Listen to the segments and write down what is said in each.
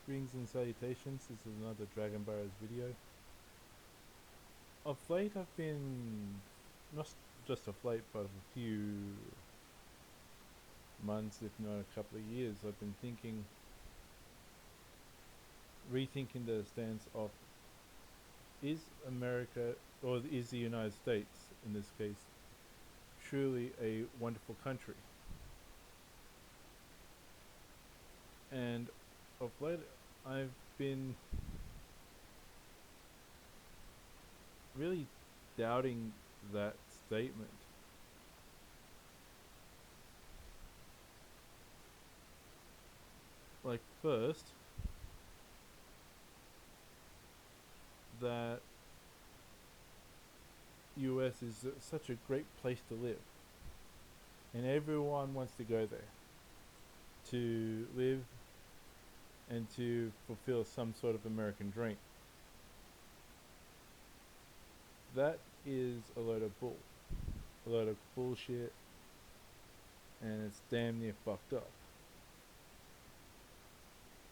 Greetings and salutations, this is another Dragon Burrows video. Of late I've been, not just of late, but of a few months, if not a couple of years, I've been rethinking the stance of, is America, or is the United States in this case, truly a wonderful country? And of late I've been really doubting that statement. Like, first, that US is such a great place to live, and everyone wants to go there to live and to fulfill some sort of American dream. That is a load of a load of bullshit, and it's damn near fucked up.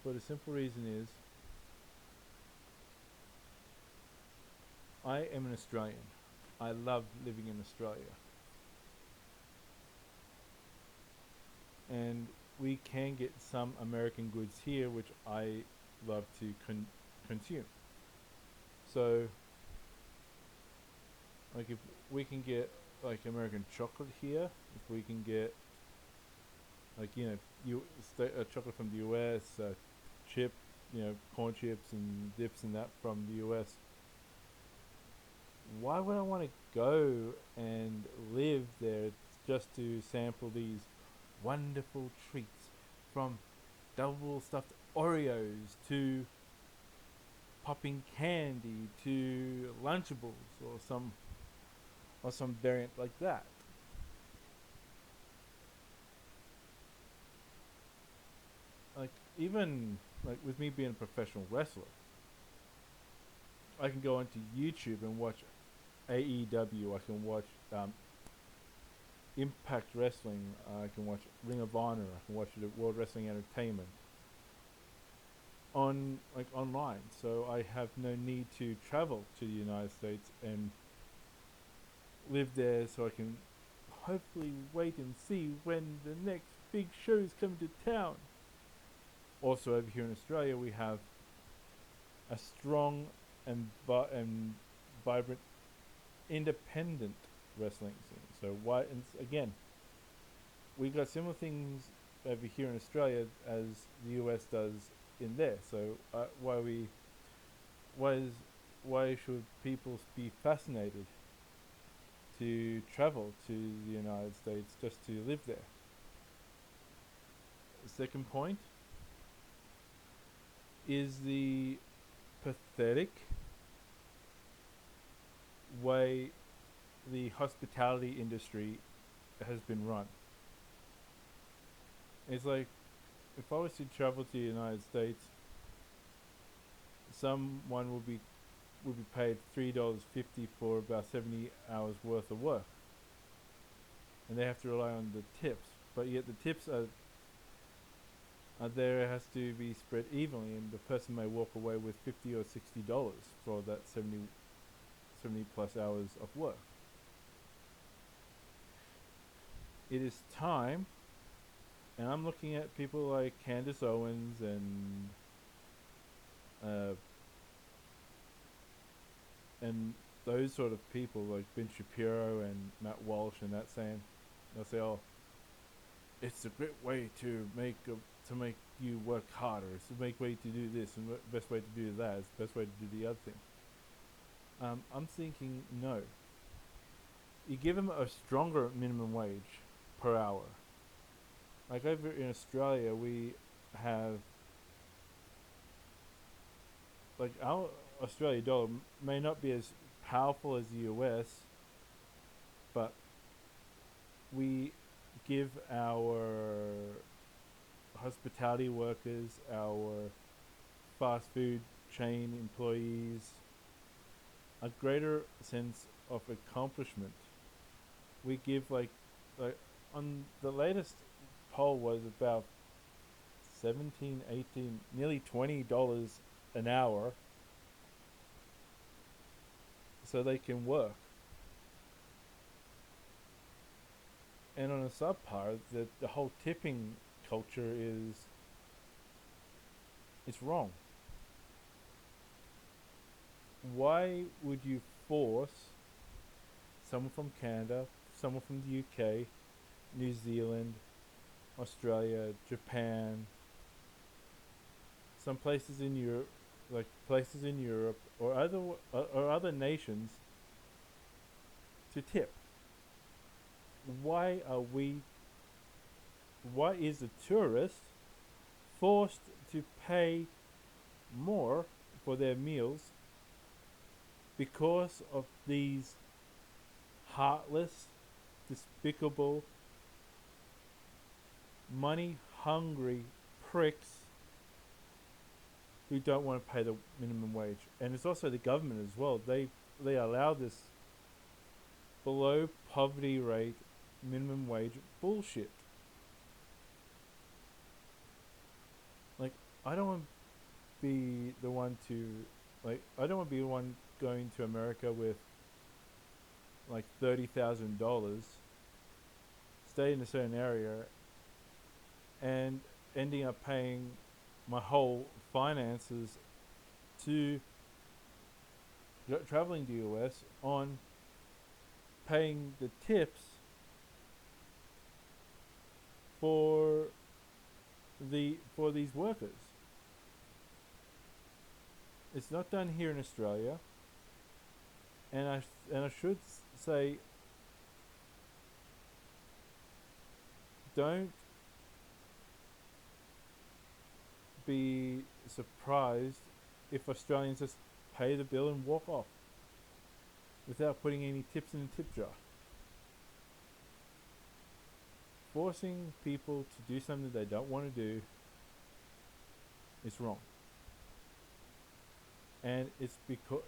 For the simple reason is, I am an Australian. I love living in Australia. And we can get some American goods here, which I love to consume. So, like, if we can get like American chocolate here, if we can get like chocolate from the U.S., chip, corn chips and dips and that from the U.S. Why would I want to go and live there just to sample these wonderful treats, from double stuffed Oreos to popping candy to Lunchables or some variant like that? Like, even like with me being a professional wrestler, I can go onto YouTube and watch AEW. I can watch Impact Wrestling. I can watch Ring of Honor. I can watch the World Wrestling Entertainment on like online. So I have no need to travel to the United States and live there. So I can hopefully wait and see when the next big shows come to town. Also, over here in Australia, we have a strong and vibrant independent wrestling scene. So why? And again, we got similar things over here in Australia as the US does in there. So why is why should people be fascinated to travel to the United States just to live there? The second point is the pathetic way the hospitality industry has been run. It's like, if I was to travel to the United States, someone would be paid $3.50 for about 70 hours worth of work, and they have to rely on the tips. But yet the tips are there. It has to be spread evenly, and the person may walk away with $50 or $60 for that 70 plus hours of work. It is time, and I'm looking at people like Candace Owens and those sort of people like Ben Shapiro and Matt Walsh and that, saying, they'll say, "Oh, it's a great way to make you work harder. It's the best way to do this and the best way to do that. It's the best way to do the other thing." I'm thinking, no. You give them a stronger minimum wage per hour. Like, over in Australia, we have, like, our Australia dollar may not be as powerful as the US, but we give our hospitality workers, our fast food chain employees, a greater sense of accomplishment. We give like on the latest poll was about 17, 18, nearly $20 an hour so they can work. And on a subpar, the whole tipping culture is it's wrong. Why would you force someone from Canada, someone from the UK, New Zealand, Australia, Japan, some places in Europe, like places in Europe or other nations, to tip? Why are we? Why is a tourist forced to pay more for their meals because of these heartless, despicable, money-hungry pricks who don't want to pay the minimum wage? And it's also the government as well. They allow this below poverty rate minimum wage bullshit. Like, I don't want to be the one to I don't want to be the one going to America with like $30,000, stay in a certain area, and ending up paying my whole finances to traveling to US on paying the tips for for these workers. It's not done here in Australia, and I should say, don't be surprised if Australians just pay the bill and walk off without putting any tips in the tip jar. Forcing people to do something they don't want to do is wrong. And it's because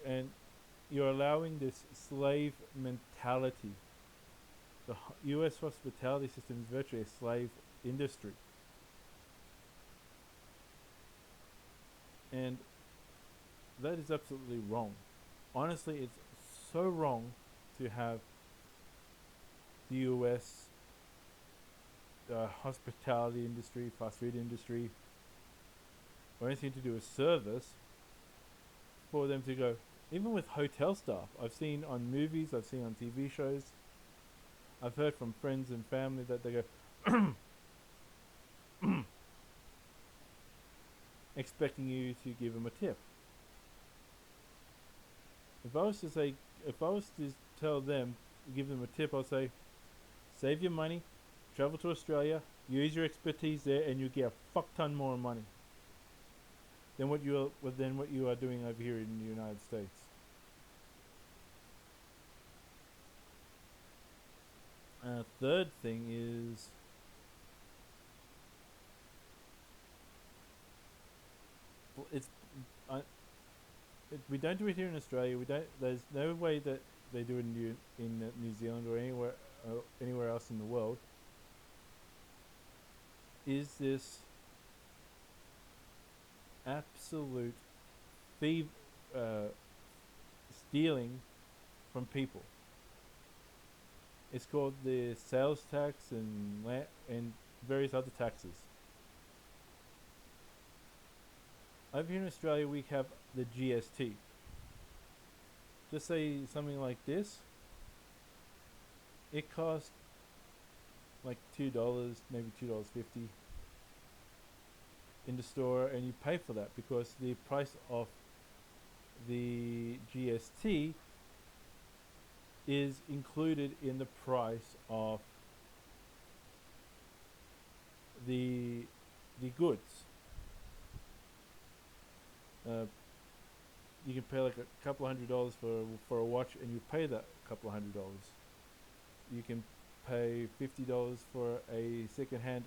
you're allowing this slave mentality. The US hospitality system is virtually a slave industry. And that is absolutely wrong. Honestly, it's so wrong to have the US hospitality industry, fast food industry, or anything to do with service, for them to go, even with hotel staff. I've seen on movies, I've seen on TV shows, I've heard from friends and family that they go, expecting you to give them a tip. If I was to tell them, give them a tip, I'll say, save your money, travel to Australia, use your expertise there, and you get a fuck ton more money than what you are doing over here in the United States. Third thing is, it's we don't do it here in Australia. We don't. There's no way that they do it in New Zealand or anywhere else in the world. Is this absolute stealing from people? It's called the sales tax and various other taxes. Over here in Australia, we have the GST. Just say something like this. It costs like $2, maybe $2.50 in the store, and you pay for that because the price of the GST is included in the price of the goods. You can pay like a couple $100 for a watch, and you pay that couple $100. You can pay $50 for a second-hand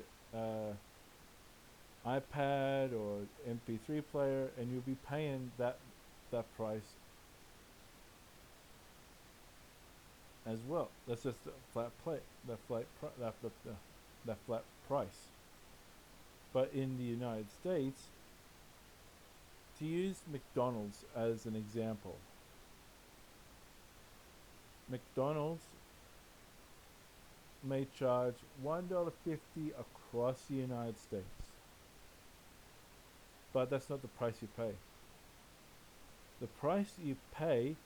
iPad or MP3 player, and you'll be paying that price as well. That's just a flat plate. That flat price. But in the United States, to use McDonald's as an example, McDonald's may charge $1.50 across the United States, but that's not the price you pay. The price you pay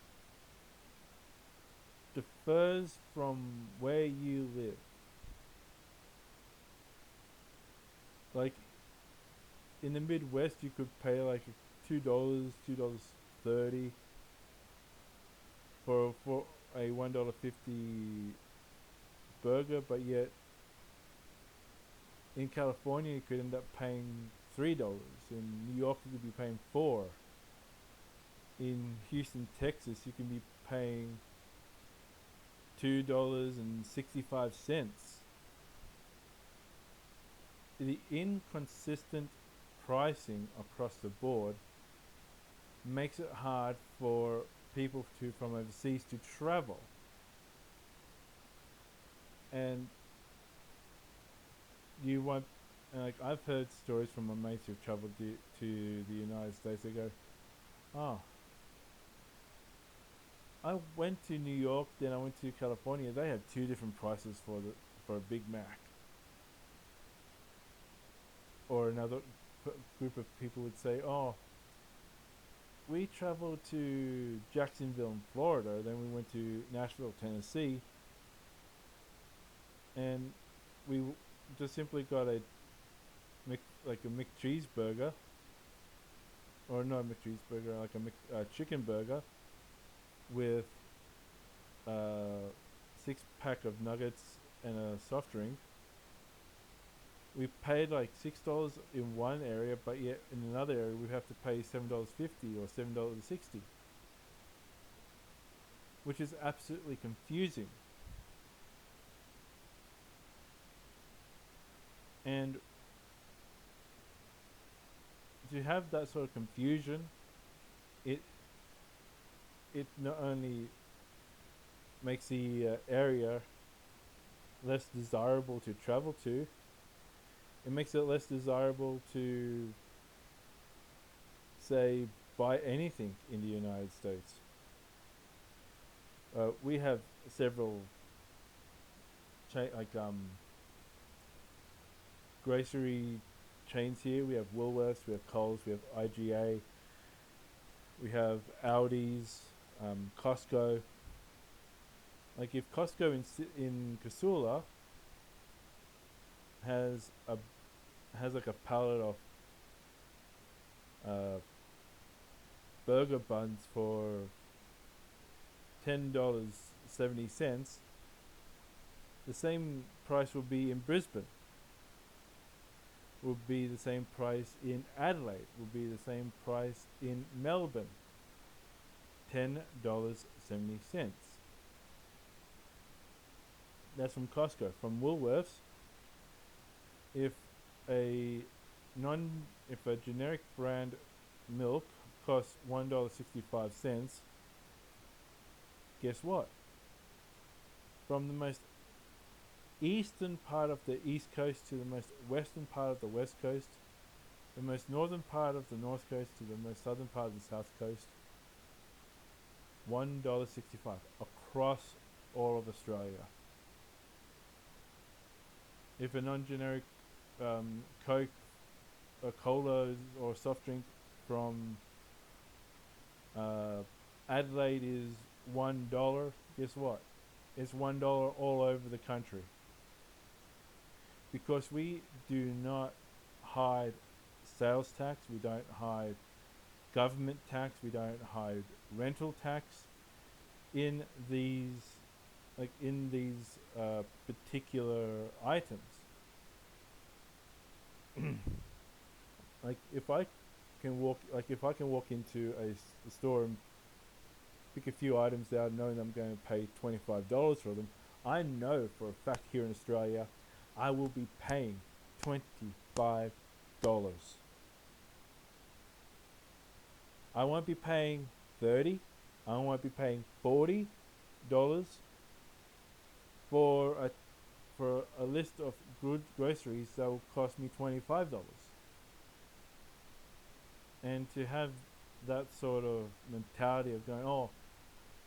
differs from where you live. Like in the Midwest, you could pay like $2, $2.30 for a $1.50 burger, but yet in California you could end up paying $3. In New York you could be paying 4. In Houston, Texas, you can be paying $2.65. The inconsistent pricing across the board makes it hard for people from overseas to travel. And you won't, like I've heard stories from my mates who've traveled to the United States. They go, oh, I went to New York, then I went to California. They had 2 different prices for a Big Mac. Or another group of people would say, oh, we traveled to Jacksonville in Florida, then we went to Nashville, Tennessee, and we just simply got a McCheeseburger, or not a McCheeseburger, like a chicken burger with a 6-pack of nuggets and a soft drink. We paid like $6 in one area, but yet in another area we have to pay $7.50 or $7.60, which is absolutely confusing. And to have that sort of confusion, it not only makes the area less desirable to travel to, it makes it less desirable to, say, buy anything in the United States. We have several grocery chains here. We have Woolworths, we have Coles, we have IGA, we have Aldi's, Costco. Like if Costco in Casula has like a pallet of burger buns for $10.70, the same price will be in Brisbane, will be the same price in Adelaide, will be the same price in Melbourne. $10.70. That's from Costco. From Woolworths, if a generic brand milk costs $1.65, guess what? From the most eastern part of the East Coast to the most western part of the West Coast, the most northern part of the North Coast to the most southern part of the South Coast, $1.65 across all of Australia. If a non-generic Coke, a cola or soft drink from Adelaide is $1, guess what? It's $1 all over the country. Because we do not hide sales tax, we don't hide government tax, we don't hide rental tax in these particular items. If I can walk into a store and pick a few items out knowing I'm going to pay $25 for them, I know for a fact here in Australia I will be paying $25. I won't be paying $30. I won't be paying $40 for a for a list of good groceries that will cost me $25. And to have that sort of mentality of going, oh,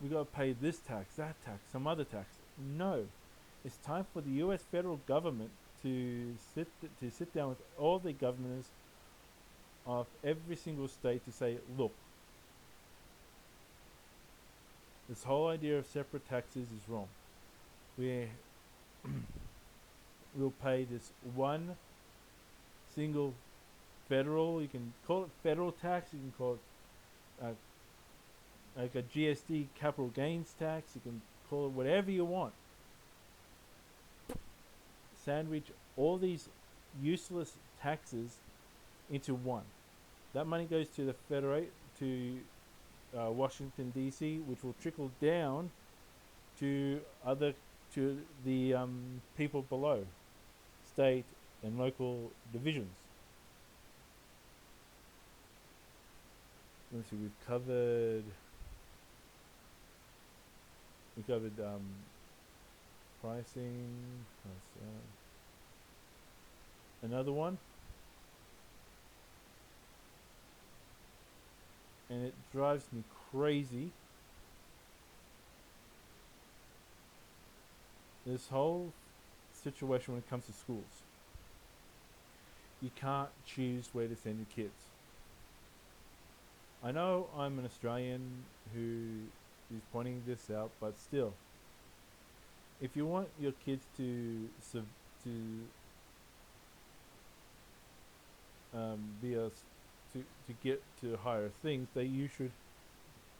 we got to pay this tax, that tax, some other tax. No, it's time for the U.S. federal government to sit down with all the governors of every single state to say, look, this whole idea of separate taxes is wrong. We will pay this one single federal. You can call it federal tax. You can call it like a GST, capital gains tax. You can call it whatever you want. Sandwich all these useless taxes into one. That money goes to the Washington D.C., which will trickle down to the people below, state and local divisions. Let's see, we covered pricing. Another one, and it drives me crazy. This whole situation when it comes to schools. You can't choose where to send your kids. I know I'm an Australian who is pointing this out, but still, if you want your kids to get to higher things, that you should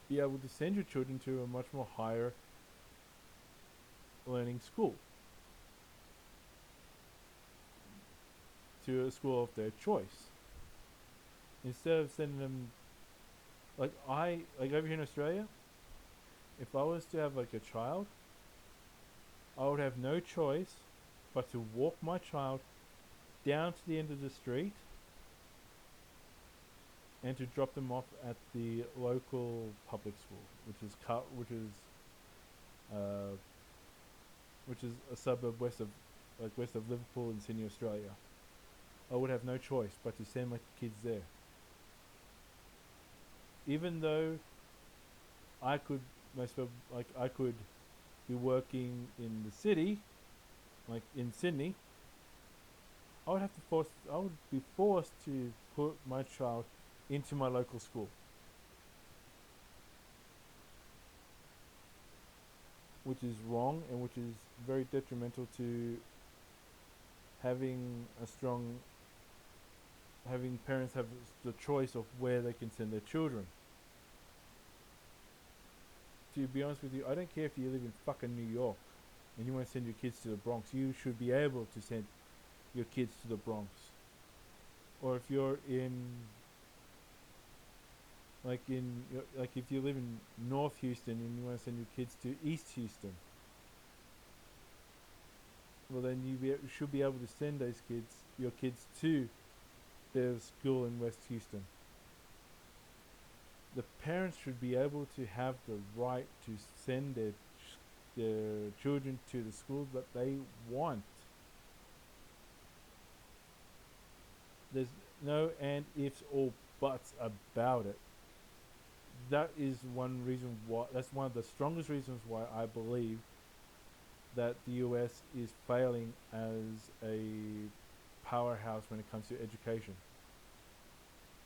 be able to send your children to a much more higher learning school, to a school of their choice, instead of sending them like over here in Australia. If I was to have like a child, I would have no choice but to walk my child down to the end of the street and to drop them off at the local public school, which is a suburb west of Liverpool in Sydney, Australia. I would have no choice but to send my kids there, even though I could be working in the city, like in Sydney. I would be forced to put my child into my local school, which is wrong and which is very detrimental to having parents have the choice of where they can send their children. To be honest with you, I don't care if you live in fucking New York and you want to send your kids to the Bronx. You should be able to send your kids to the Bronx. Or if you're if you live in North Houston and you want to send your kids to East Houston, well then you should be able to send your kids to their school in West Houston. The parents should be able to have the right to send their children to the schools that they want. There's no and ifs or buts about it. That is one reason why. That's one of the strongest reasons why I believe that the US is failing as a powerhouse when it comes to education.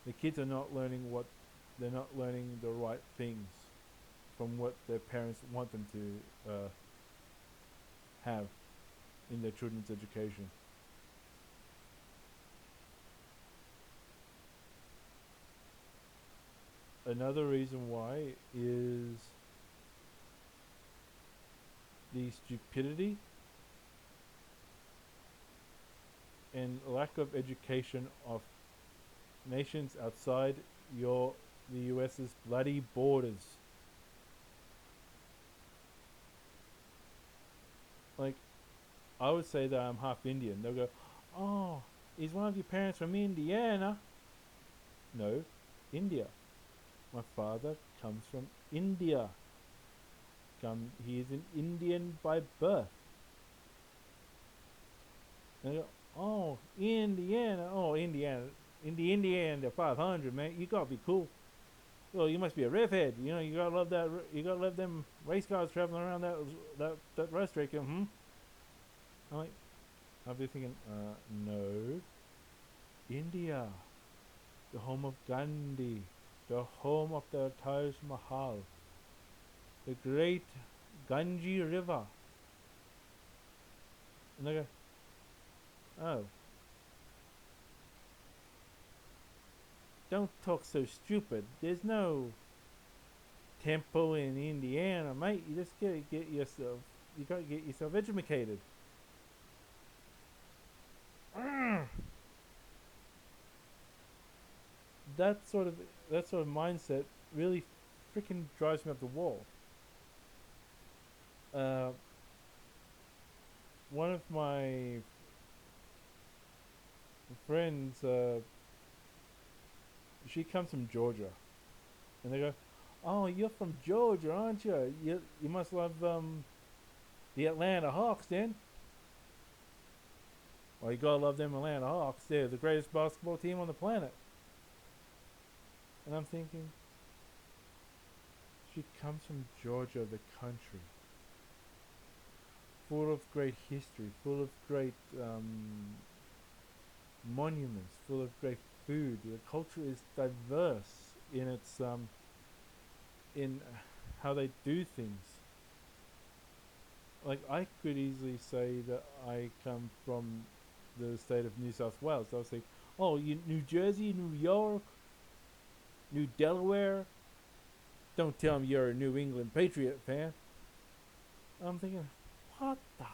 The kids are not learning they're not learning the right things from what their parents want them to have in their children's education. Another reason why is the stupidity and lack of education of nations outside the US's bloody borders. Like, I would say that I'm half Indian. They'll go, oh, is one of your parents from Indiana? No, India. My father comes from India. He is an Indian by birth. And I go, oh, Indiana, oh, Indiana, in the Indiana 500, man, you gotta be cool. Well, you must be a redhead. You know, you gotta love that. You gotta love them race cars traveling around that racetrack. Hmm. I'm like, I'll be thinking, no, India, the home of Gandhi, the home of the Taj Mahal, the great Ganges River. And I go, oh, don't talk so stupid. There's no temple in Indiana, mate. You just gotta get yourself. You gotta get yourself educated. Mm. That sort of that sort of mindset really freaking drives me up the wall. Uh, one of my friends, she comes from Georgia, and they go, "Oh, you're from Georgia, aren't you? You must love the Atlanta Hawks, then." Well, you gotta love them Atlanta Hawks. They're the greatest basketball team on the planet. And I'm thinking, she comes from Georgia, the country, full of great history, full of great monuments, full of great food. The culture is diverse in its in how they do things. Like I could easily say that I come from the state of New South Wales. I'll say, oh, you New Jersey, New York, New Delaware. Don't tell me you're a New England Patriot fan. I'm thinking, what the?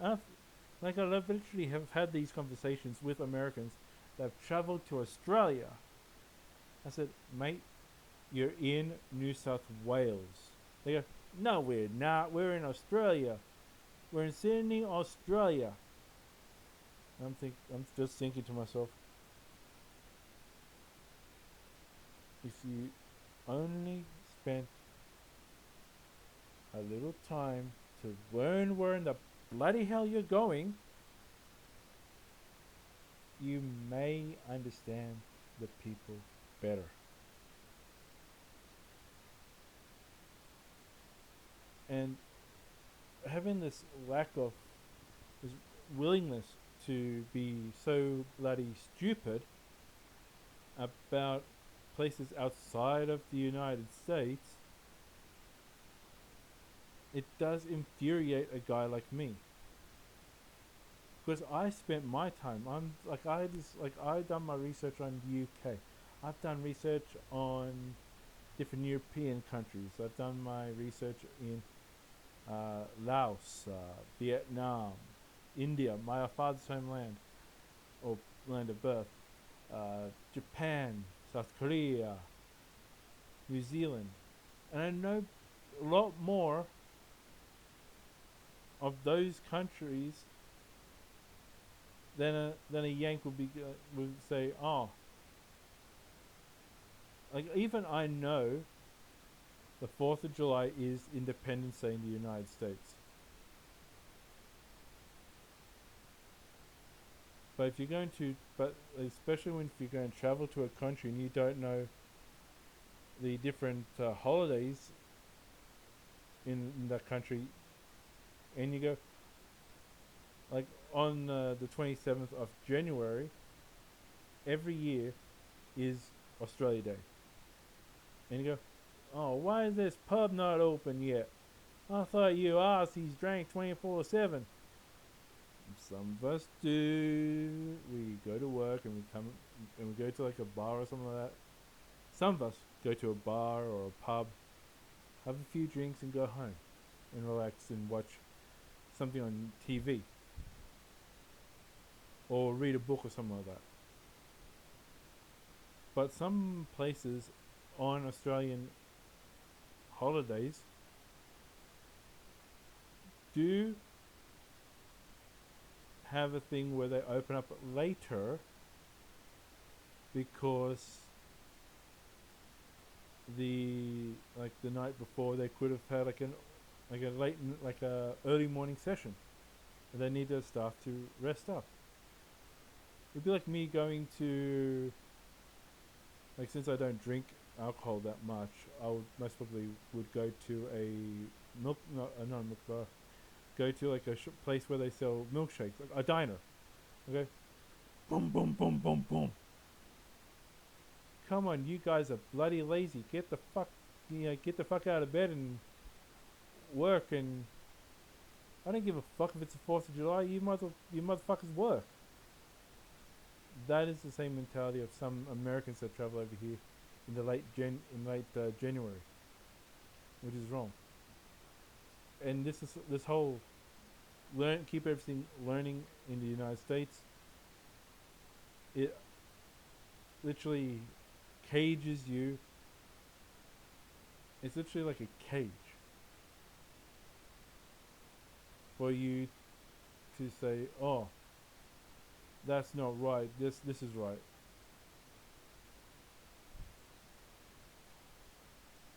I've, like I literally have had these conversations with Americans that have traveled to Australia. I said, mate, you're in New South Wales. They go, no, we're not. We're in Australia. We're in Sydney, Australia. I'm just thinking to myself, if you only spent a little time to learn where in the bloody hell you're going, you may understand the people better. And having this lack of this willingness to be so bloody stupid about places outside of the United States, it does infuriate a guy like me. Because I spent my time. I've done my research on the UK. I've done research on different European countries. I've done my research in Laos, Vietnam, India, my father's homeland or land of birth, Japan, South Korea, New Zealand, and I know a lot more of those countries than a Yank would say. Oh, like even I know the 4th of July is Independence Day in the United States. But if you're going to, but especially when if you're going to travel to a country and you don't know the different holidays in that country, and you go like on the 27th of January, every year is Australia Day, and you go, oh, why is this pub not open yet? I thought you Aussies drank 24/7. Some of us do. We go to work and we come and we go to like a bar or something like that. Some of us go to a bar or a pub, have a few drinks and go home and relax and watch something on TV or read a book or something like that. But some places on Australian holidays do have a thing where they open up later because the night before they could have had like a early morning session. and they need their staff to rest up. It'd be like me going to, like, since I don't drink alcohol that much, I would most probably would go to a not a milk bar, go to like a place where they sell milkshakes, like a diner. Okay, boom, boom, boom, boom, boom. Come on, you guys are bloody lazy. Get the fuck, get the fuck out of bed and work. And I don't give a fuck if it's the 4th of July. You motherfuckers work. That is the same mentality of some Americans that travel over here in the late January, which is wrong. And this whole keep everything learning in the United States. It literally cages you. It's literally like a cage for you to say, "Oh, that's not right. This is right."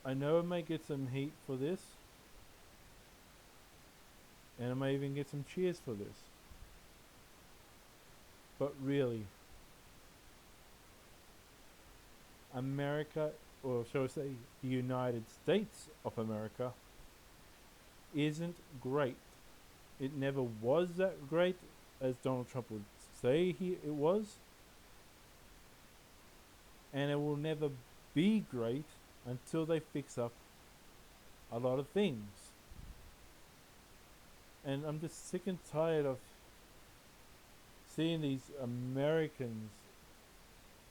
I know I may get some heat for this, and I may even get some cheers for this. But really, America, or shall I say, the United States of America, isn't great. It never was that great as Donald Trump would say it was, and it will never be great until they fix up a lot of things. And I'm just sick and tired of seeing these Americans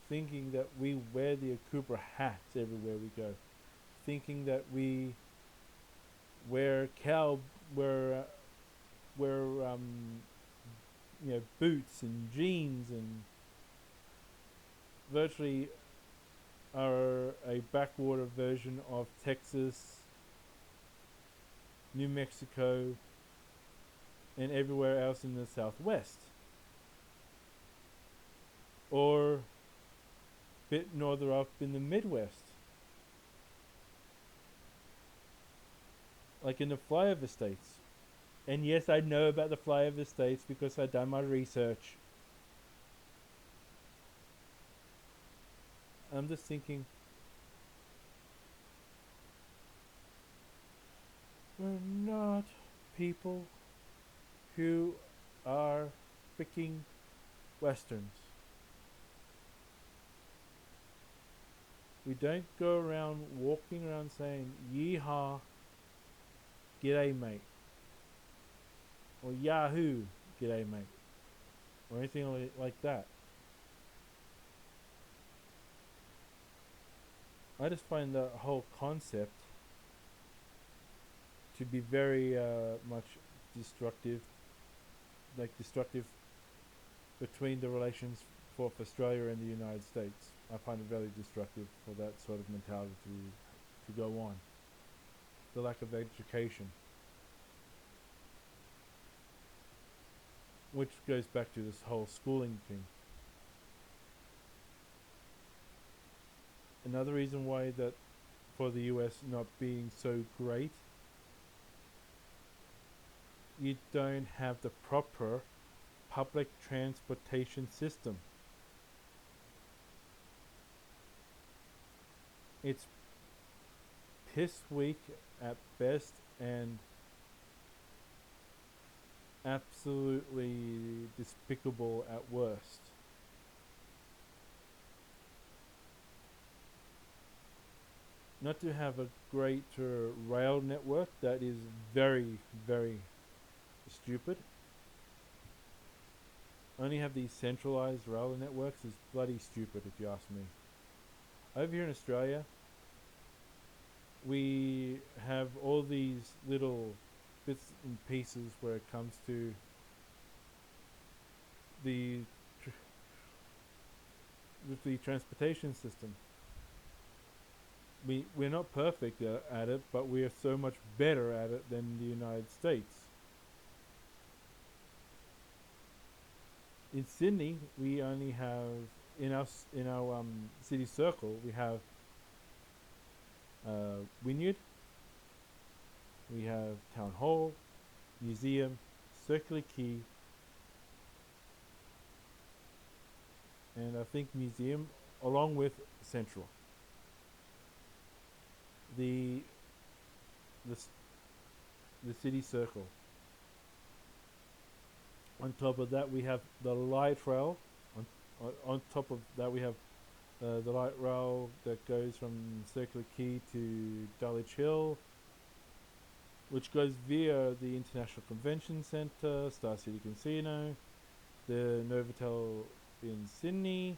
thinking that we wear the Akubra hats everywhere we go, thinking that we wear wear boots and jeans and virtually are a backwater version of Texas, New Mexico, and everywhere else in the Southwest, or a bit norther up in the Midwest, like in the flyover states. And yes, I know about the flyover states because I've done my research. I'm just thinking, we're not people who are freaking Westerns. We don't go around walking around saying yeehaw, g'day mate, or yahoo, g'day mate, or anything like that. I just find the whole concept to be very much destructive, destructive between the relations for Australia and the United States. I find it very destructive for that sort of mentality to go on. The lack of education, which goes back to this whole schooling thing. Another reason why that for the US not being so great, you don't have the proper public transportation system. It's piss weak at best and absolutely despicable at worst. Not to have a great rail network, that is very, very stupid. Only have these centralized rail networks is bloody stupid if you ask me. Over here in Australia, we have all these little bits and pieces where it comes to the the transportation system. We're not perfect at it, but we are so much better at it than the United States. In Sydney, we only have in our city circle we have Wynyard, we have Town Hall, Museum, Circular Quay, and I think Museum, along with Central. The the the city circle. On top of that, we have the light rail. On top of that, we have the light rail that goes from Circular Quay to Dulwich Hill, which goes via the International Convention Centre, Star City Casino, the Novotel in Sydney,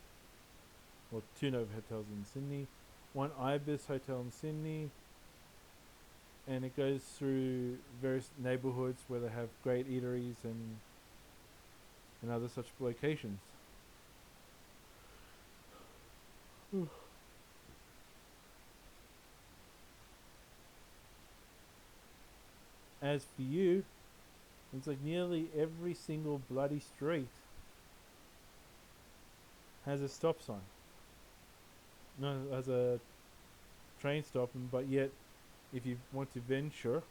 or two Novotels in Sydney, one Ibis Hotel in Sydney, and it goes through various neighbourhoods where they have great eateries and other such locations. As for you, it's like nearly every single bloody street has a stop sign. No, has a train stop, but yet, if you want to venture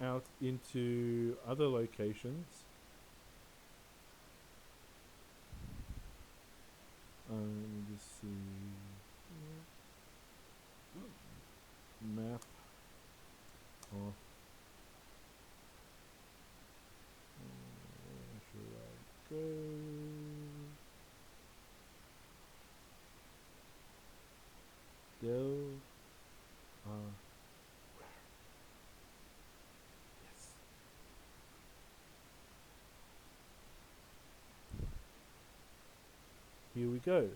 out into other locations, let me just see. Map. Oh. Where should I go? Del. Yes. Here we go.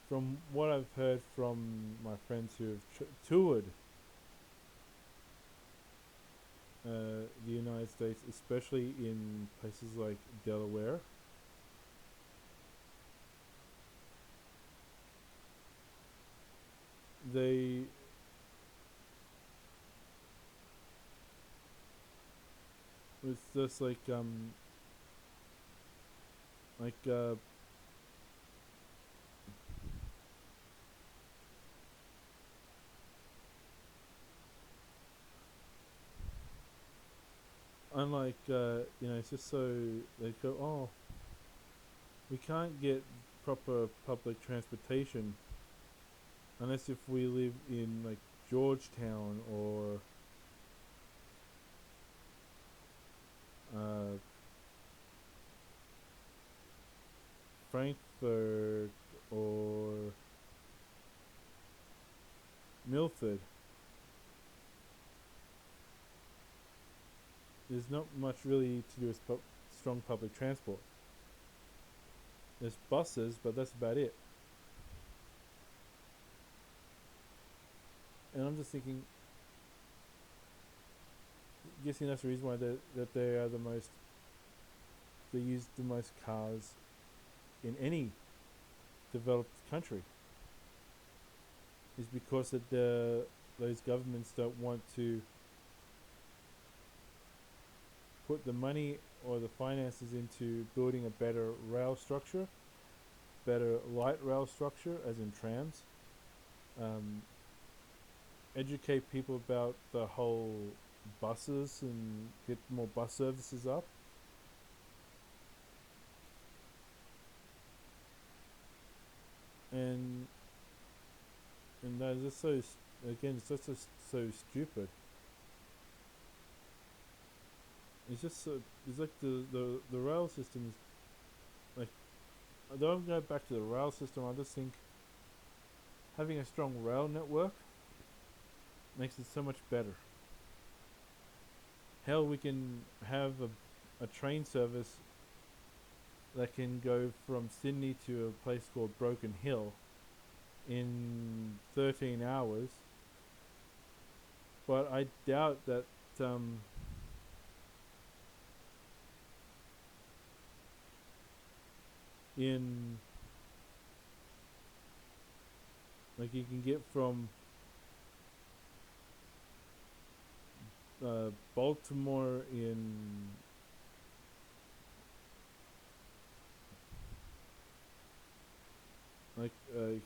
From what I've heard from my friends who have toured the United States, especially in places like Delaware, they it's just like unlike it's just so they go, oh, we can't get proper public transportation unless if we live in like Georgetown or Frankfurt or Milford. There's not much really to do with strong public transport. There's buses, but that's about it. And I'm just thinking, guessing that's the reason why that they are the most, they use the most cars in any developed country, is because that those governments don't want to put the money or the finances into building a better rail structure, better light rail structure, as in trams, educate people about the whole buses and get more bus services up. And that is just so, again, it's just so stupid. It's just so, it's like the rail system is like, I don't go back to the rail system. I just think having a strong rail network makes it so much better. Hell, we can have a train service that can go from Sydney to a place called Broken Hill in 13 hours. But I doubt that in like you can get from Baltimore in you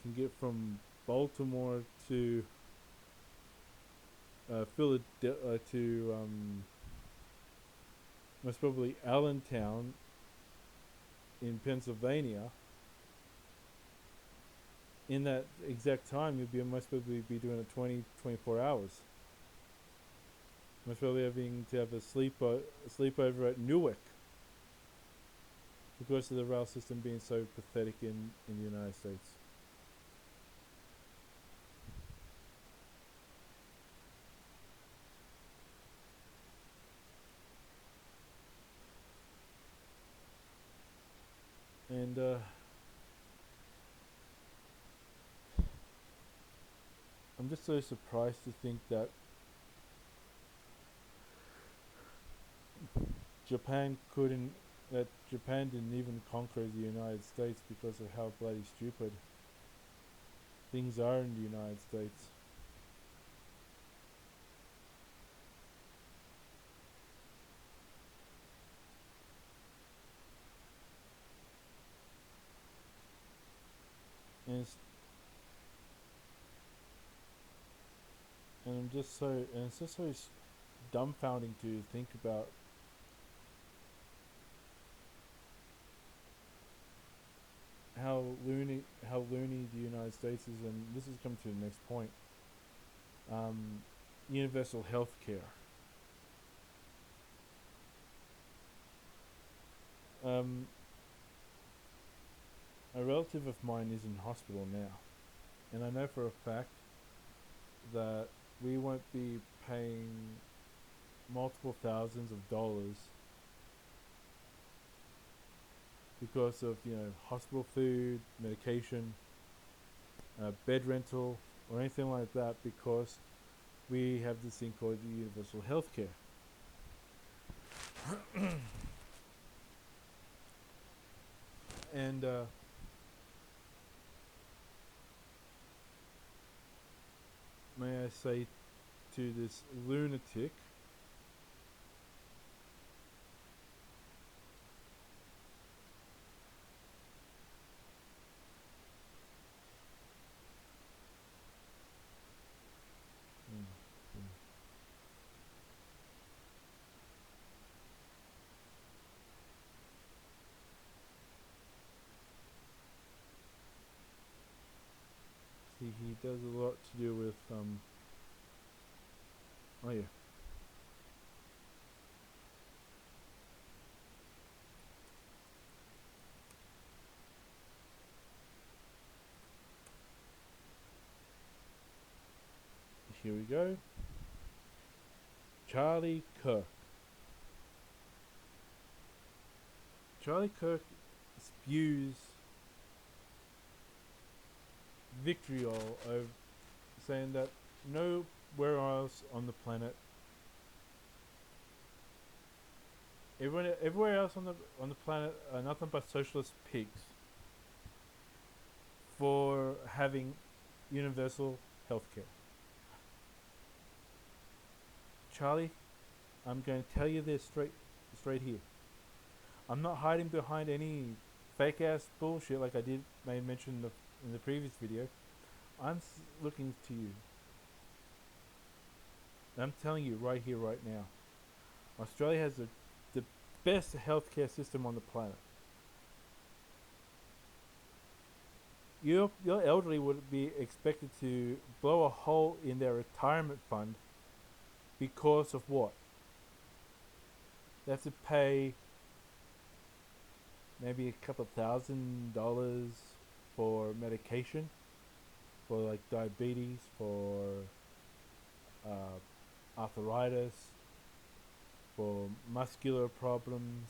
can get from Baltimore to Philadelphia to most probably Allentown in Pennsylvania, in that exact time you'll be most probably be doing it 24 hours. Most probably having to have a sleepover at Newark because of the rail system being so pathetic in the United States. And I'm just so surprised to think that Japan couldn't that Japan didn't even conquer the United States because of how bloody stupid things are in the United States. And it's, and I'm just so and it's just so dumbfounding to think about how loony the United States is, and this is coming to the next point. Um, Universal health care. Um, a relative of mine is in hospital now, and I know for a fact that we won't be paying multiple thousands of dollars because of hospital food, medication, bed rental, or anything like that, because we have this thing called the universal healthcare. And may I say to this lunatic, mm, mm. See, he does a lot to do with oh yeah, here we go. Charlie Kirk. Charlie Kirk spews vitriol over saying that nowhere else on the planet, everywhere else on the planet are nothing but socialist pigs for having universal healthcare. Charlie, I'm going to tell you this straight here. I'm not hiding behind any fake ass bullshit like I made mention in the previous video. I'm looking to you. I'm telling you right here, right now. Australia has the best healthcare system on the planet. Your elderly would be expected to blow a hole in their retirement fund because of what? They have to pay maybe a couple $1,000 for medication, for like diabetes, for arthritis, for muscular problems,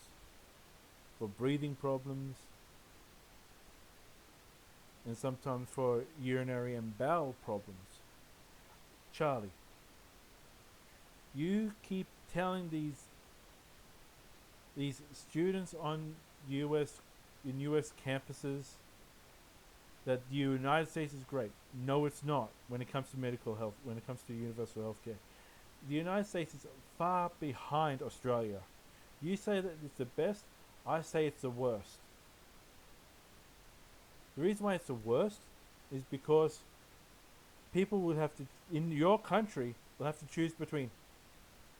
for breathing problems, and sometimes for urinary and bowel problems. Charlie, you keep telling these students on US in US campuses that the United States is great. No, it's not when it comes to medical health, when it comes to universal health care. The United States is far behind Australia. You say that it's the best, I say it's the worst. The reason why it's the worst is because people would have to, in your country, they'll have to choose between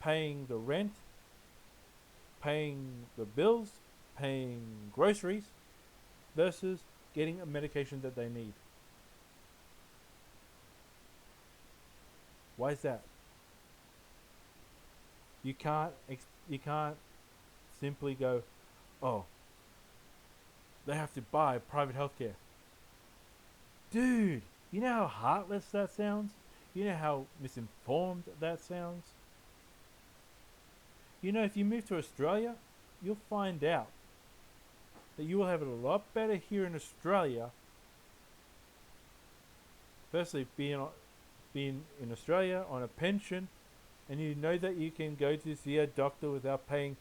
paying the rent, paying the bills, paying groceries, versus getting a medication that they need. Why is that? You can't simply go, oh, they have to buy private healthcare. Dude, you know how heartless that sounds? You know how misinformed that sounds? You know, if you move to Australia, you'll find out that you will have it a lot better here in Australia. Firstly, being in Australia on a pension, and you know that you can go to see a doctor without paying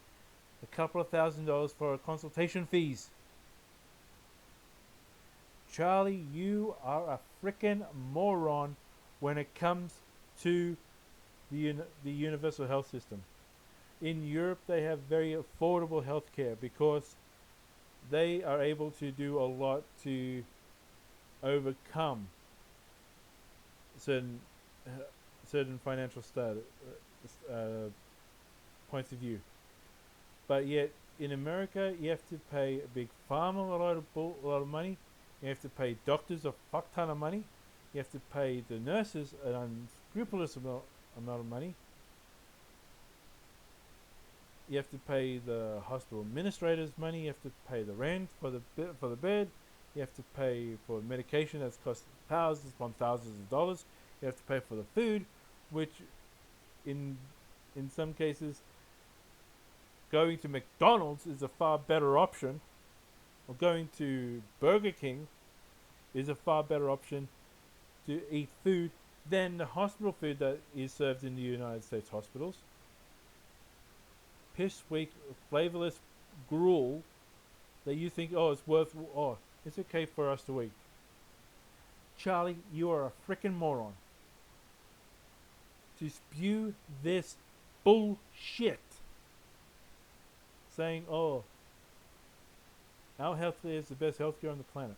a couple of $1,000s for a consultation fees. Charlie, you are a frickin' moron when it comes to the universal health system. In Europe, they have very affordable healthcare because they are able to do a lot to overcome certain certain financial points of view. But yet, in America, you have to pay a big pharma a lot of money. You have to pay doctors a fuck ton of money. You have to pay the nurses an unscrupulous amount of money. You have to pay the hospital administrators money. You have to pay the rent for the bed. You have to pay for medication that's cost thousands upon thousands of dollars. You have to pay for the food, which in some cases, going to McDonald's is a far better option, or going to Burger King is a far better option to eat food than the hospital food that is served in the United States hospitals. Piss weak, flavorless gruel that you think, it's okay for us to eat. Charlie, you are a frickin' moron. To spew this bullshit, saying, our healthcare is the best healthcare on the planet.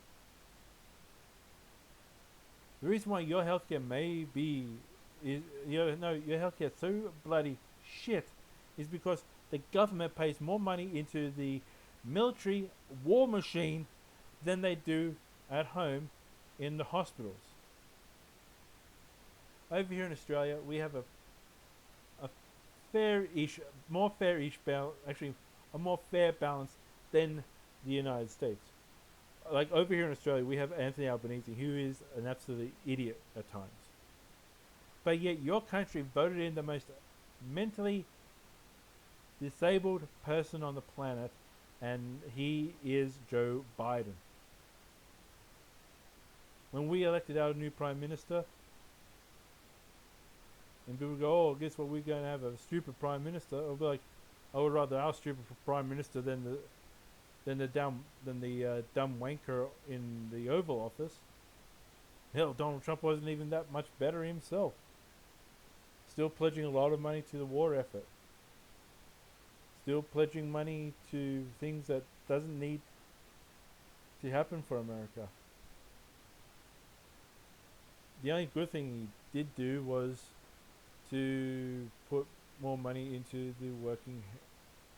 The reason why your healthcare your healthcare is so bloody shit is because the government pays more money into the military war machine than they do at home in the hospitals. Over here in Australia, we have a more fair balance than the United States. Like over here in Australia, we have Anthony Albanese, who is an absolute idiot at times. But yet your country voted in the most mentally disabled person on the planet, and he is Joe Biden. When we elected our new Prime Minister, and people go, guess what, we're going to have a stupid Prime Minister. I'll be like, I would rather our stupid Prime Minister than the dumb wanker in the Oval Office. Hell, Donald Trump wasn't even that much better himself. Still pledging a lot of money to the war effort. Still pledging money to things that doesn't need to happen for America. The only good thing he did do was to put more money into the working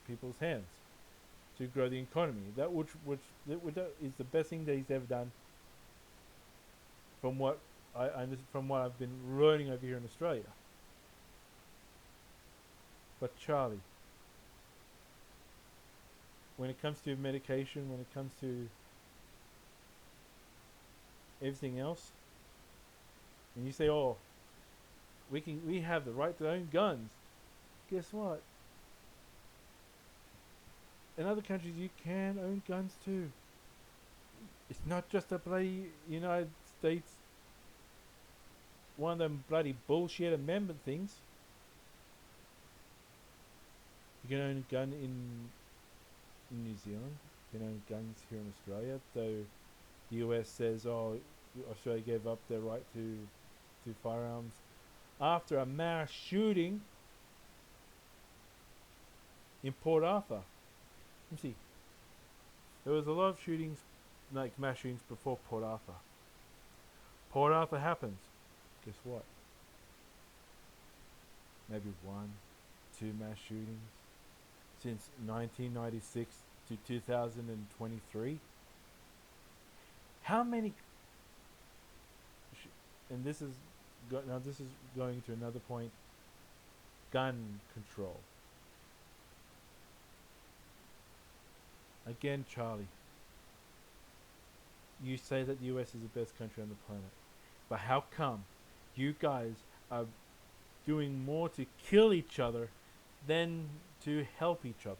people's hands to grow the economy. That is the best thing that he's ever done. From what I've been learning over here in Australia. But Charlie, when it comes to medication, when it comes to everything else, and you say, we have the right to own guns. Guess what? In other countries, you can own guns too. It's not just a bloody United States, one of them bloody bullshit amendment things. You can own a gun in New Zealand. You can own guns here in Australia. Though the US says, Australia gave up their right to firearms after a mass shooting in Port Arthur. Let me see. There was a lot of shootings, like mass shootings, before Port Arthur. Port Arthur happens. Guess what? maybe one, two mass shootings since 1996 to 2023. How many? And this is now this is going to another point. Gun control. Again, Charlie. You say that the US is the best country on the planet, but how come you guys are doing more to kill each other than to help each other?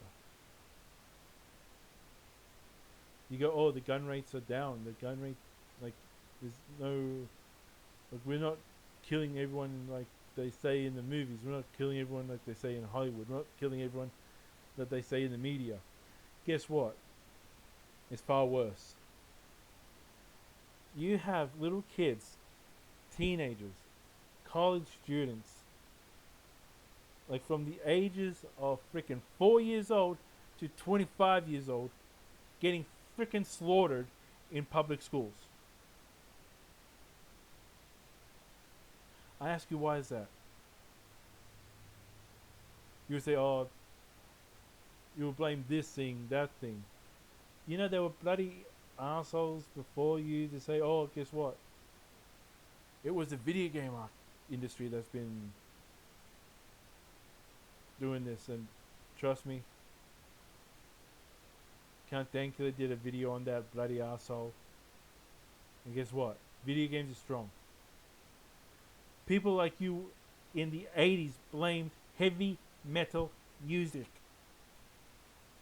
You go, oh, the gun rates are down. The gun rate, like, there's no, like, we're not killing everyone like they say in the movies. We're not killing everyone like they say in Hollywood. We're not killing everyone that they say in the media. Guess what? It's far worse. You have little kids, teenagers, college students, like from the ages of freaking 4 years old to 25 years old, getting freaking slaughtered in public schools. I ask you, why is that? You would say, oh, you would blame this thing, that thing. You know, there were bloody assholes before you to say, oh, guess what? It was the video game industry that's been doing this, and trust me, Count Dankula did a video on that bloody asshole. And guess what? Video games are strong. People like you in the 80s blamed heavy metal music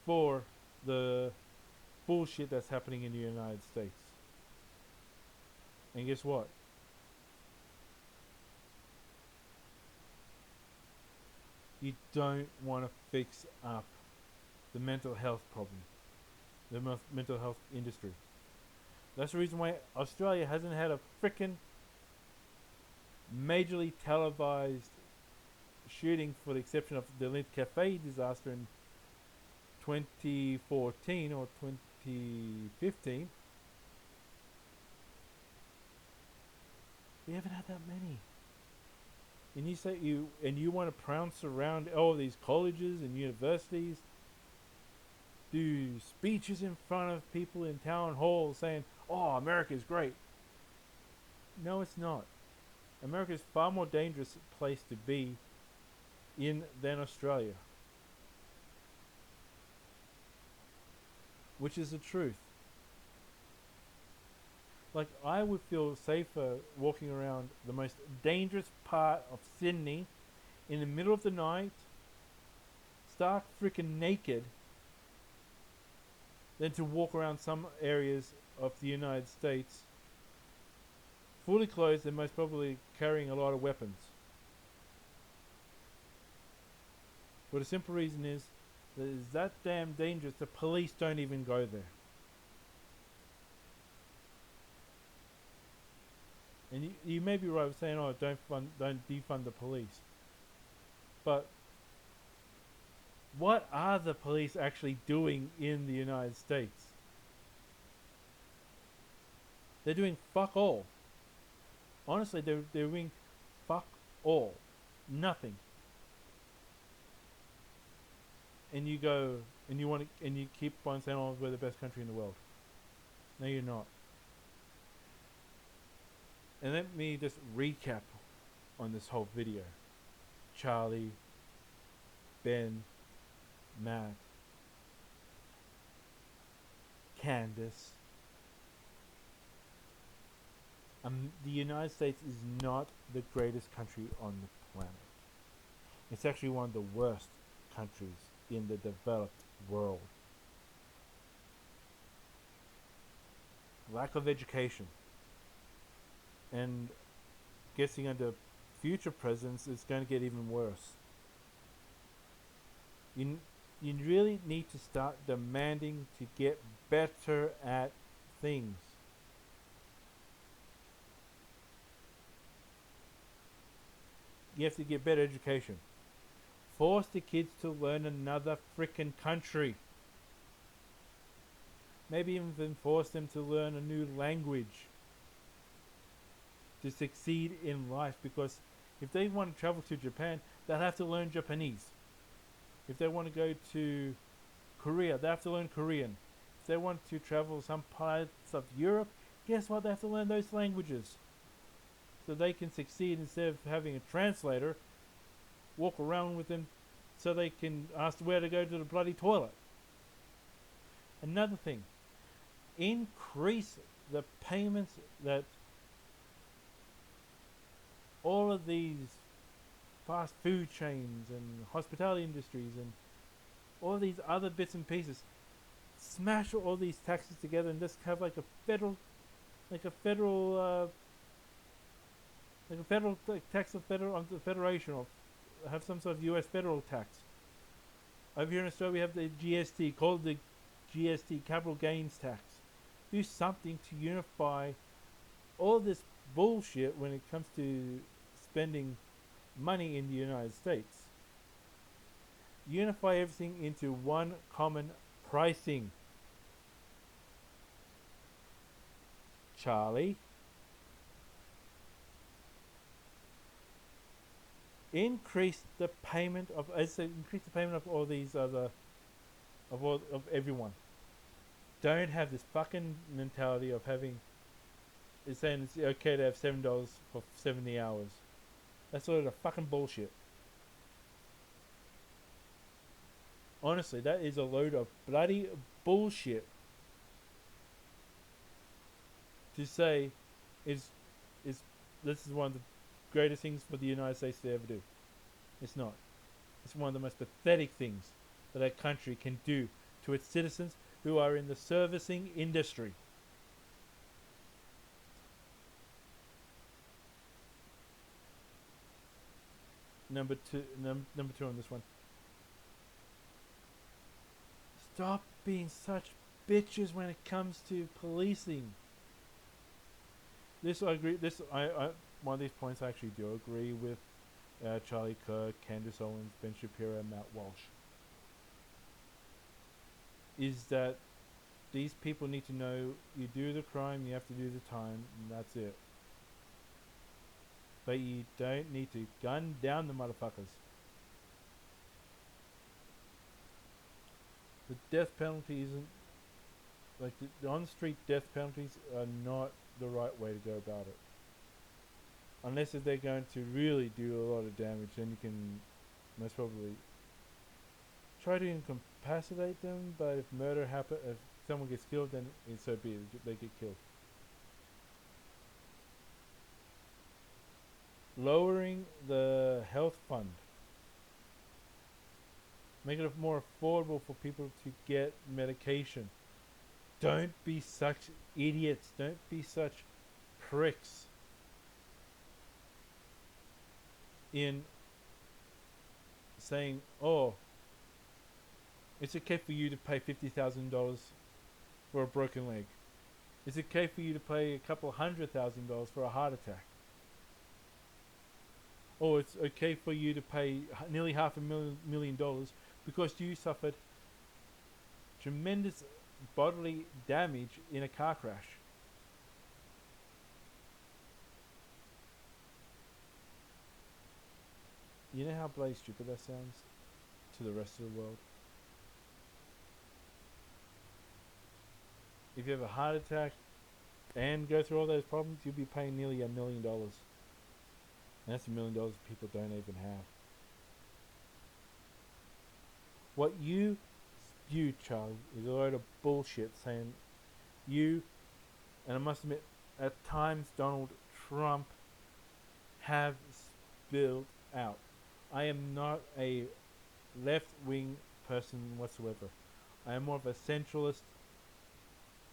for the bullshit that's happening in the United States. And guess what? You don't want to fix up the mental health problem, the mental health industry. That's the reason why Australia hasn't had a frickin' majorly televised shooting, for the exception of the Lindt Cafe disaster in 2014 or 2015. We haven't had that many. And you want to prounce around all these colleges and universities, do speeches in front of people in town halls saying, "Oh, America's great." No, it's not. America's far more dangerous place to be in than Australia. Which is the truth. Like, I would feel safer walking around the most dangerous part of Sydney in the middle of the night, stark freaking naked, than to walk around some areas of the United States fully clothed and most probably carrying a lot of weapons. For the simple reason is that it's that damn dangerous, the police don't even go there. And you may be right with saying, oh, don't defund the police. But what are the police actually doing in the United States? They're doing fuck all. Honestly, they're doing fuck all. Nothing. And you go, and you keep on saying, oh, we're the best country in the world. No, you're not. And let me just recap on this whole video. Charlie, Ben, Matt, Candace. The United States is not the greatest country on the planet. It's actually one of the worst countries in the developed world. Lack of education. And guessing under future presidents, it's going to get even worse. You really need to start demanding to get better at things. You have to get better education. Force the kids to learn another frickin' country. Maybe even force them to learn a new language to succeed in life, because if they want to travel to Japan, they'll have to learn Japanese. If they want to go to Korea, they have to learn Korean. If they want to travel some parts of Europe, guess what? They have to learn those languages so they can succeed instead of having a translator walk around with them so they can ask where to go to the bloody toilet. Another thing, increase the payments that all of these fast food chains and hospitality industries and all these other bits and pieces, smash all these taxes together and just have like a federal tax of federal on the federation, or have some sort of US federal tax. Over here in Australia we have the GST, called the GST, capital gains tax. Do something to unify all this bullshit when it comes to spending money in the United States. Unify everything into one common pricing. Charlie, increase the payment of all these other of everyone. Don't have this fucking mentality of having it's saying it's okay to have $7 for 70 hours. That's a load of fucking bullshit. Honestly, that is a load of bloody bullshit. To say is this is one of the greatest things for the United States to ever do. It's not. It's one of the most pathetic things that a country can do to its citizens who are in the servicing industry. Number two on this one. Stop being such bitches when it comes to policing. This I agree. I one of these points I actually do agree with Charlie Kirk, Candace Owens, Ben Shapiro, and Matt Walsh. Is that these people need to know you do the crime, you have to do the time, and that's it. But you don't need to gun down the motherfuckers. The death penalty isn't like the on-street death penalties are not the right way to go about it. Unless if they're going to really do a lot of damage, then you can most probably try to incapacitate them. But if if someone gets killed, then so be it. They get killed. Lowering the health fund. Make it more affordable for people to get medication. Don't be such idiots. Don't be such pricks in saying, oh, it's okay for you to pay $50,000 for a broken leg. It's okay for you to pay a couple $100,000 for a heart attack. Or it's okay for you to pay nearly $500,000 because you suffered tremendous bodily damage in a car crash. You know how bloody stupid that sounds to the rest of the world? If you have a heart attack and go through all those problems, you'll be paying nearly $1 million. And that's $1 million people don't even have. What you spew, Charlie, is a load of bullshit saying you, and I must admit, at times Donald Trump have spilled out. I am not a left-wing person whatsoever. I am more of a centralist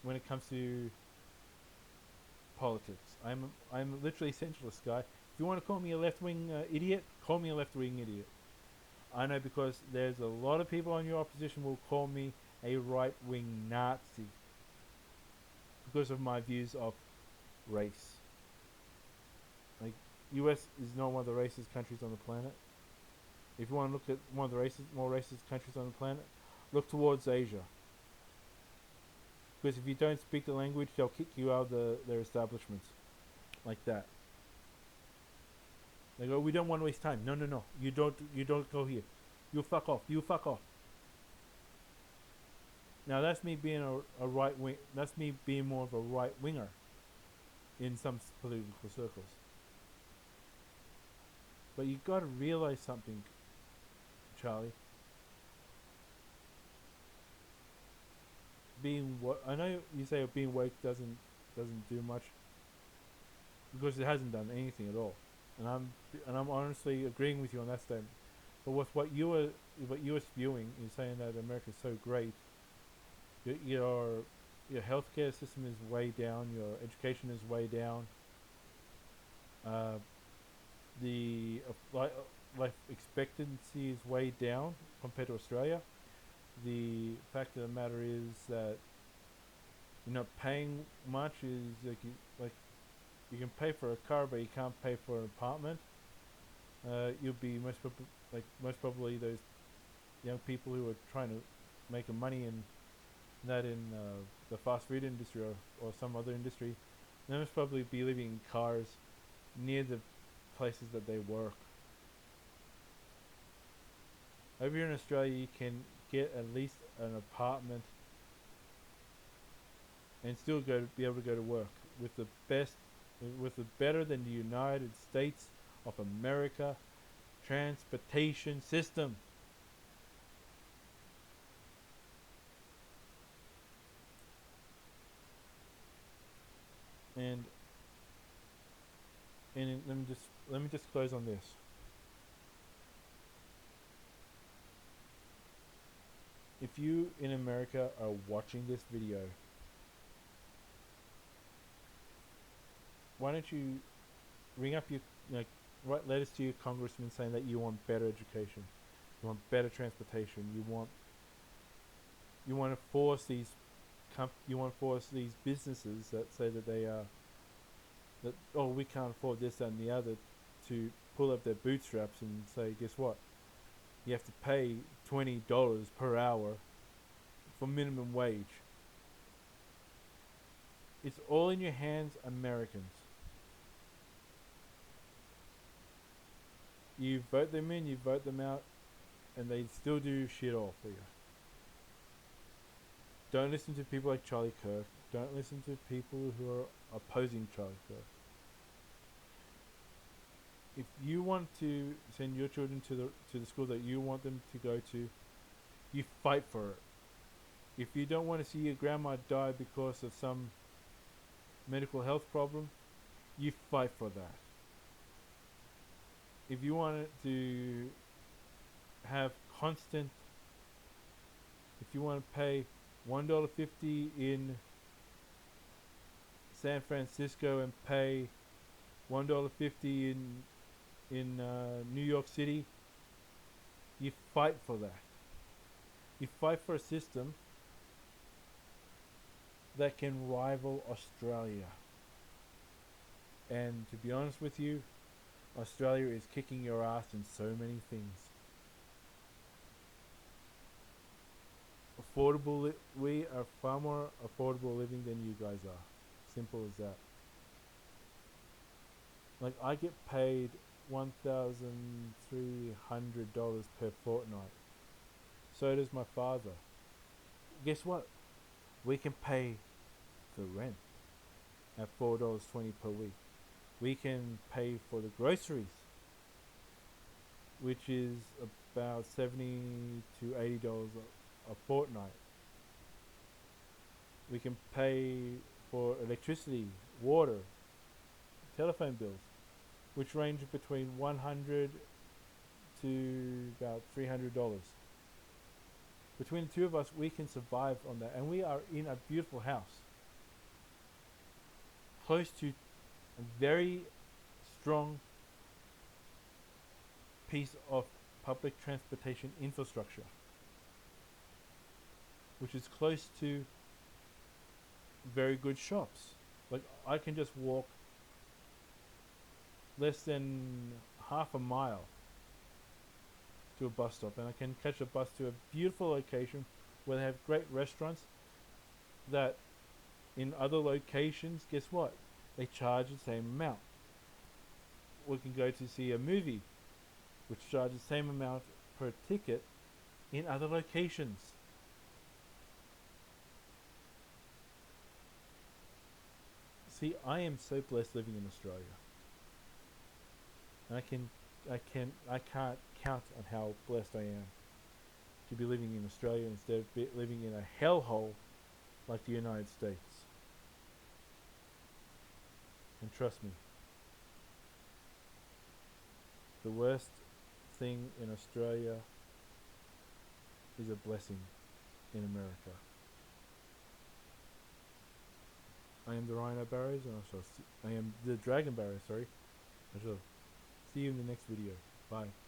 when it comes to politics. I'm literally a centralist guy. If you want to call me a left-wing idiot, call me a left-wing idiot. I know because there's a lot of people on your opposition will call me a right-wing Nazi because of my views of race. Like, US is not one of the racist countries on the planet. If you want to look at one of the more racist countries on the planet, look towards Asia. Because if you don't speak the language, they'll kick you out of their establishments. Like that. They go, we don't want to waste time. No, no, no. You don't go here. You fuck off. You fuck off. Now that's me being a right wing. That's me being more of a right winger in some political circles. But you got to realize something, Charlie. Being what I know you say being woke doesn't do much because it hasn't done anything at all, and I'm honestly agreeing with you on that statement. But with what you were spewing, you're saying that America's so great. Your healthcare system is way down. Your education is way down. Uh, the life expectancy is way down compared to Australia. The fact of the matter is that you're not paying much. Is like you can pay for a car, but you can't pay for an apartment. You'll be most probably those young people who are trying to make a money in the fast food industry or some other industry. They must probably be living in cars near the places that they work. Over here in Australia, you can get at least an apartment and still be able to go to work with the best, with the better than the United States of America transportation system. And let me just close on this. If you in America are watching this video, why don't you ring up your write letters to your congressman saying that you want better education, you want better transportation, you want to force these businesses that say that they are that oh we can't afford this and the other to pull up their bootstraps and say guess what, you have to pay $20 per hour for minimum wage. It's all in your hands, Americans. You vote them in, you vote them out, and they still do shit all for you. Don't listen to people like Charlie Kirk. Don't listen to people who are opposing Charlie Kirk. If you want to send your children to the school that you want them to go to, you fight for it. If you don't want to see your grandma die because of some medical health problem, you fight for that. If you want it to have constant, if you want to pay $1.50 in San Francisco and pay $1.50 in New York City, you fight for that. You fight for a system that can rival Australia. And to be honest with you, Australia is kicking your ass in so many things. We are far more affordable living than you guys are. Simple as that. Like I get paid $1,300 per fortnight. So does my father. Guess what? We can pay the rent at $4.20 per week. We can pay for the groceries, which is about $70 to $80 a fortnight. We can pay for electricity, water, telephone bills, which range between $100 to about $300. Between the two of us, we can survive on that, and we are in a beautiful house, close to a very strong piece of public transportation infrastructure, which is close to very good shops. Like I can just walk less than half a mile to a bus stop, and I can catch a bus to a beautiful location where they have great restaurants that in other locations, guess what? They charge the same amount. we can go to see a movie, which charges the same amount per ticket in other locations. See, I am so blessed living in Australia. And I can't count on how blessed I am to be living in Australia instead of living in a hellhole like the United States. And trust me, the worst thing in Australia is a blessing in America. I am the Rhino Barrows, and I am the Dragon Barrows, sorry. I shall see you in the next video. Bye.